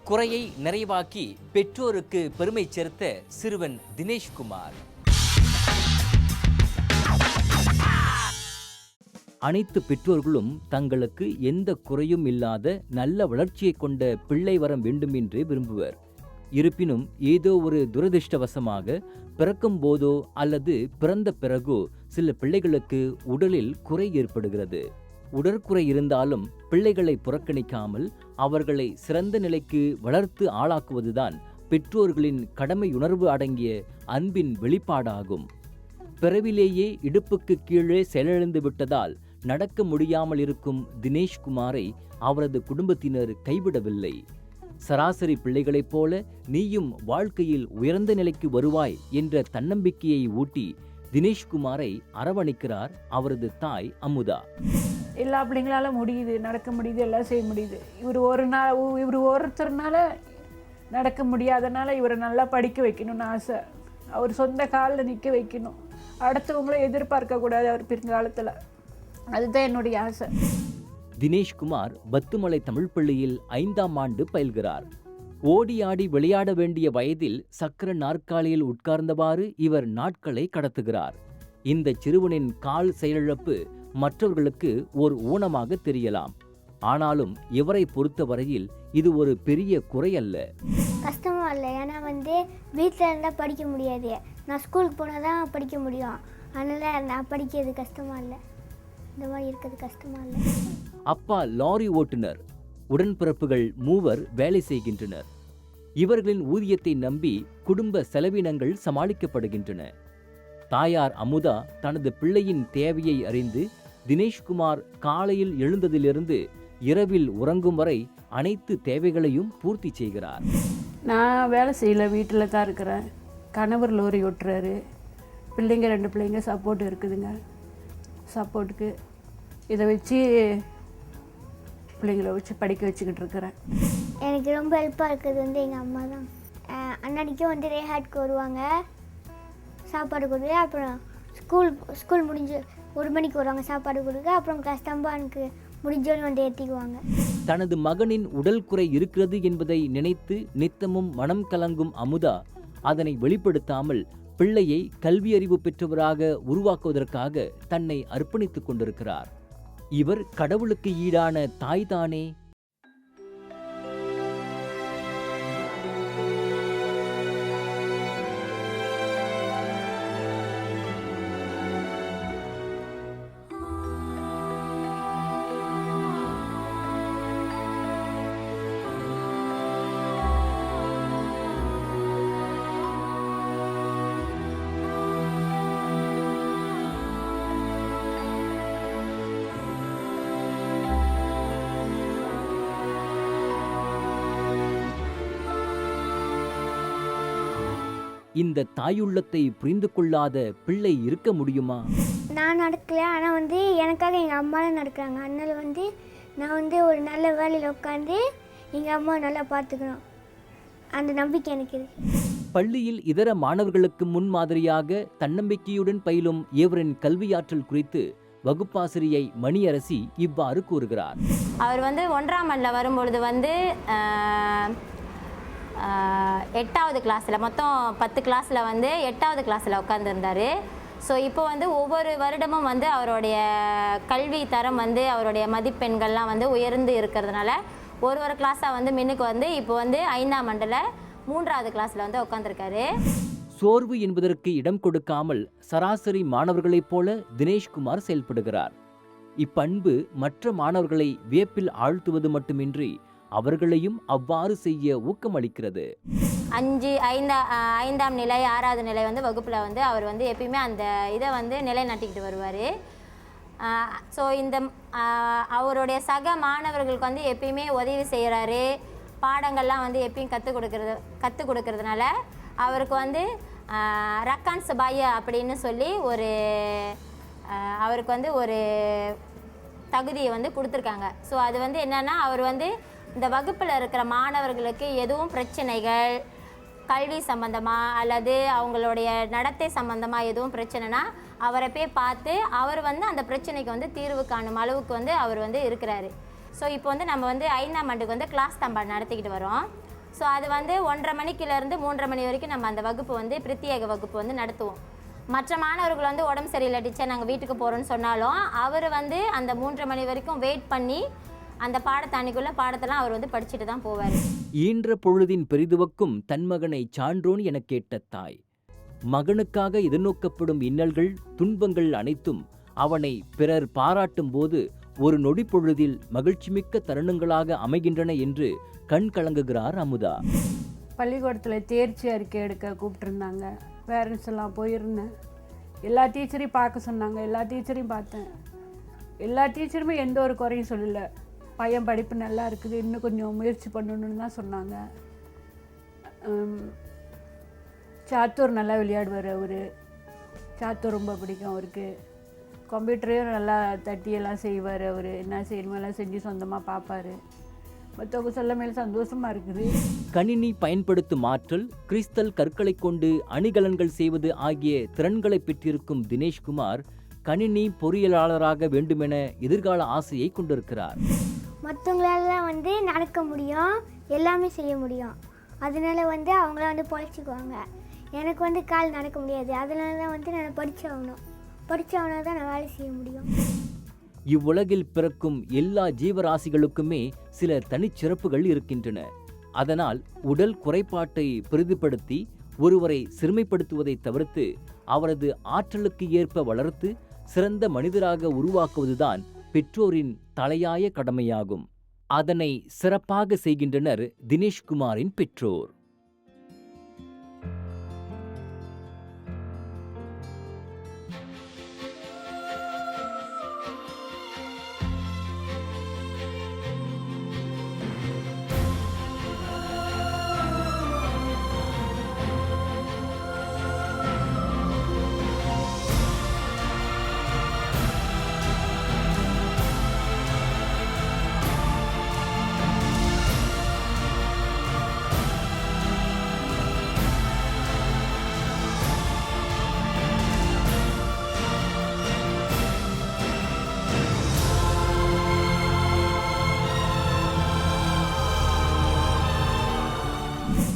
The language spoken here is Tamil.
குறையை நிறைவாக்கி பெற்றோருக்கு பெருமை சேர்த்த சிறுவன் தினேஷ்குமார். அனைத்து பெற்றோர்களும் தங்களுக்கு எந்த குறையும் இல்லாத நல்ல வளர்ச்சியை கொண்ட பிள்ளை வரம் வேண்டும் என்றே விரும்புவர். இருப்பினும் ஏதோ ஒரு துரதிர்ஷ்டவசமாக பிறக்கும் போதோ அல்லது பிறந்த பிறகோ சில பிள்ளைகளுக்கு உடலில் குறை ஏற்படுகிறது. உடற்குறை இருந்தாலும் பிள்ளைகளை புறக்கணிக்காமல் அவர்களை சிறந்த நிலைக்கு வளர்த்து ஆளாக்குவதுதான் பெற்றோர்களின் கடமையுணர்வு அடங்கிய அன்பின் வெளிப்பாடாகும். பிறவிலேயே இடுப்புக்கு கீழே செயலிழந்து விட்டதால் நடக்க முடியாமல் இருக்கும் தினேஷ்குமாரை அவரது குடும்பத்தினர் கைவிடவில்லை. சராசரி பிள்ளைகளைப் போல நீயும் வாழ்க்கையில் உயர்ந்த நிலைக்கு வருவாய் என்ற தன்னம்பிக்கையை ஊட்டி தினேஷ்குமாரை அரவணைக்கிறார் அவரது தாய் அமுதா. எல்லா பிள்ளைங்களால முடியுது, நடக்க முடியுது, எல்லாம் செய்ய முடியுது. இவர் ஒருத்தர்னால நடக்க முடியாதனால இவரை நல்லா படிக்க வைக்கணும்னு ஆசை. அவர் சொந்த காலில் நிற்க வைக்கணும், அடுத்தவங்களும் எதிர்பார்க்கக்கூடாது அவர் பிற்காலத்தில். அதுதான் என்னுடைய ஆசை. தினேஷ்குமார் பத்துமலை தமிழ் பள்ளியில் 5ஆம் ஆண்டு பயில்கிறார். ஓடி ஆடி விளையாட வேண்டிய வயதில் சக்கர நாற்காலியில் உட்கார்ந்தவாறு இவர் நாட்களை கடத்துகிறார். இந்த சிறுவனின் கால் செயலிழப்பு மற்றவர்களுக்கு ஒரு ஊனமாக தெரியலாம். ஆனாலும் இவரை பொறுத்தவரையில் இது ஒரு பெரிய குறை அல்ல. கஷ்டமா இல்லை, ஏன்னா வீட்டில் இருந்தால் படிக்க முடியாது. நான் ஸ்கூலுக்கு போனால் தான் படிக்க முடியும். அதனால் நான் படிக்கிறது கஷ்டமா இல்லை, இந்த மாதிரி இருக்கிறது கஷ்டமா இல்லை. அப்பா லாரி ஓட்டுநர், உடன்பிறப்புகள் 3 வேலை செய்கின்றனர். இவர்களின் ஊதியத்தை நம்பி குடும்ப செலவினங்கள் சமாளிக்கப்படுகின்றன. தாயார் அமுதா தனது பிள்ளையின் தேவையை அறிந்து தினேஷ்குமார் காலையில் எழுந்ததிலிருந்து இரவில் உறங்கும் வரை அனைத்து தேவைகளையும் பூர்த்தி செய்கிறார். நான் வேலை செய்யல, வீட்டில் தான் இருக்கிறேன். கணவர் லோரி ஓட்டுறாரு. பிள்ளைங்க 2 பிள்ளைங்க சப்போர்ட் இருக்குதுங்க. சப்போர்ட்டுக்கு இதை வச்சு பிள்ளைங்களை வச்சு படிக்க வச்சுக்கிட்டு இருக்கிறேன். எனக்கு ரொம்ப ஹெல்ப்பாக இருக்கிறது எங்கள் அம்மா தான். அன்னன்னைக்கும் ரேஹாட்க்கு வருவாங்க, சாப்பாடு கொடுக்க. அப்புறம் ஸ்கூல் முடிஞ்சு 1 மணிக்கு வருவாங்க, சாப்பாடு கொடுக்க. அப்புறம் கஷ்டம்பானுக்கு முடிஞ்சோன்னு ஏற்றிக்குவாங்க. தனது மகனின் உடல் குறை இருக்கிறது என்பதை நினைத்து நித்தமும் மனம் கலங்கும் அமுதா அதனை வெளிப்படுத்தாமல் பிள்ளையை கல்வியறிவு பெற்றவராக உருவாக்குவதற்காக தன்னை அர்ப்பணித்துக் கொண்டிருக்கிறார். இவர் கடவுளுக்கு ஈடான தாய்தானே. இந்த தாயுள்ளத்தை புரிந்து கொள்ளாத பிள்ளை இருக்க முடியுமா? நான் நடக்கல, ஆனால் எனக்காக எங்கள் அம்மாலாம் நடக்கிறாங்க. அதனால் நான் ஒரு நல்ல வேலையில் உட்காந்து எங்கள் அம்மா நல்லா பார்த்துக்கணும், அந்த நம்பிக்கை எனக்கு இருக்கு. பள்ளியில் இதர மாணவர்களுக்கு முன்மாதிரியாக தன்னம்பிக்கையுடன் பயிலும் இவரின் கல்வியாற்றல் குறித்து வகுப்பாசிரியை மணியரசி இவ்வாறு கூறுகிறார். அவர் 1ஆம் ஆண்டில் வரும்பொழுது 8வது கிளாஸில், மொத்தம் 10 கிளாஸில் 8வது கிளாஸில் உட்காந்துருந்தார். ஸோ இப்போ ஒவ்வொரு வருடமும் அவருடைய கல்வி தரம் அவருடைய மதிப்பெண்கள்லாம் உயர்ந்து இருக்கிறதுனால ஒரு கிளாஸாக மின்னுக்கு இப்போ 5ஆம் ஆண்டில் 3வது கிளாஸில் உட்காந்துருக்காரு. சோர்வு என்பதற்கு இடம் கொடுக்காமல் சராசரி மாணவர்களைப் போல தினேஷ்குமார் செயல்படுகிறார். இப்பண்பு மற்ற மாணவர்களை வியப்பில் ஆழ்த்துவது மட்டுமின்றி அவர்களையும் அவ்வாறு செய்ய ஊக்கமளிக்கிறது. 5ஆம் நிலை 6வது நிலை வகுப்பில் அவர் எப்பயுமே அந்த இதை நிலைநாட்டிக்கிட்டு வருவார். ஸோ இந்த அவருடைய சக மாணவர்களுக்கு எப்பயுமே உதவி செய்கிறாரு. பாடங்கள்லாம் எப்பயும் கற்றுக் கொடுக்கறதுனால அவருக்கு ரக்கான் சபாய அப்படின்னு சொல்லி அவருக்கு ஒரு தகுதியை கொடுத்துருக்காங்க. ஸோ அது என்னென்னா அவர் இந்த வகுப்பில் இருக்கிற மாணவர்களுக்கு எதுவும் பிரச்சனைகள் கல்வி சம்பந்தமாக அல்லது அவங்களுடைய நடத்தை சம்பந்தமாக எதுவும் பிரச்சனைனா அவரை போய் பார்த்து அவர் அந்த பிரச்சனைக்கு தீர்வு காணும் அளவுக்கு அவர் இருக்கிறாரு. ஸோ இப்போ நம்ம 5ஆம் ஆண்டுக்கு கிளாஸ் தான் நடத்திக்கிட்டு வரோம். ஸோ அது வந்து 1:30 மணிக்கிலேருந்து 3:30 மணி வரைக்கும் நம்ம அந்த வகுப்பு வந்து பிரத்யேக வகுப்பு வந்து நடத்துவோம். மற்ற மாணவர்கள் வந்து உடம்பு சரியில்லை டீச்சர் நாங்கள் வீட்டுக்கு போகிறோன்னு சொன்னாலும் அவர் வந்து அந்த 3:30 மணி வரைக்கும் வெயிட் பண்ணி அந்த பாடத்தாணிக்குள்ள பாடத்தெல்லாம் அவர் வந்து படிச்சுட்டு தான் போவார். ஈன்ற பொழுதின் பெரிதுவக்கும் தன் மகனை சான்றோன் எனக் கேட்ட தாய். மகனுக்காக எதிர்நோக்கப்படும் இன்னல்கள் துன்பங்கள் அனைத்தும் அவனை பிறர் பாராட்டும் போது ஒரு நொடி பொழுதில் மகிழ்ச்சிமிக்க தருணங்களாக அமைகின்றன என்று கண் கலங்குகிறார் அமுதா. பள்ளிக்கூடத்தில் தேர்ச்சி அறிக்கை எடுக்க கூப்பிட்டுருந்தாங்க. பேரண்ட்ஸ் எல்லாம் போயிருந்தேன். எல்லா டீச்சரையும் பார்க்க சொன்னாங்க. எல்லா டீச்சரையும் பார்த்தேன். எல்லா டீச்சருமே எந்த ஒரு குறையும் சொல்லலை. பையன் படிப்பு நல்லா இருக்குது, இன்னும் கொஞ்சம் முயற்சி பண்ணணுன்னு தான் சொன்னாங்க. சாத்தூர் நல்லா விளையாடுவார் அவர். சாத்தூர் ரொம்ப பிடிக்கும் அவருக்கு. கம்ப்யூட்டரையும் நல்லா தட்டியெல்லாம் செய்வார் அவர். என்ன செய்யணுமோ எல்லாம் செஞ்சு சொந்தமாக பார்ப்பார். மற்றவங்க சொல்ல மேலே சந்தோஷமாக இருக்குது. கணினி பயன்படுத்தும் ஆற்றல், கிறிஸ்தல் கற்களை கொண்டு அணிகலன்கள் செய்வது ஆகிய திறன்களை பெற்றிருக்கும் தினேஷ்குமார் கணினி பொறியியலாளராக வேண்டுமென எதிர்கால ஆசையை கொண்டிருக்கிறார். மற்றவங்களால வந்து நடக்க முடியும், எல்லாமே செய்ய முடியும். அதனால வந்து அவங்கள வந்து பொழைச்சிக்குவாங்க. எனக்கு வந்து கால் நடக்க முடியாது. அதனால தான் வந்து நான் படித்தாகணும் தான் நான் வேலை செய்ய முடியும். இவ்வுலகில் பிறக்கும் எல்லா ஜீவராசிகளுக்குமே சில தனிச்சிறப்புகள் இருக்கின்றன. அதனால் உடல் குறைபாட்டை பெரிதுபடுத்தி ஒருவரை சிறுமைப்படுத்துவதை தவிர்த்து அவரது ஆற்றலுக்கு ஏற்ப வளர்த்து சிறந்த மனிதராக உருவாக்குவதுதான் பெற்றோரின் தலையாய கடமையாகும். அதனை சிறப்பாக செய்கின்றனர் தினேஷ்குமாரின் பெற்றோர்.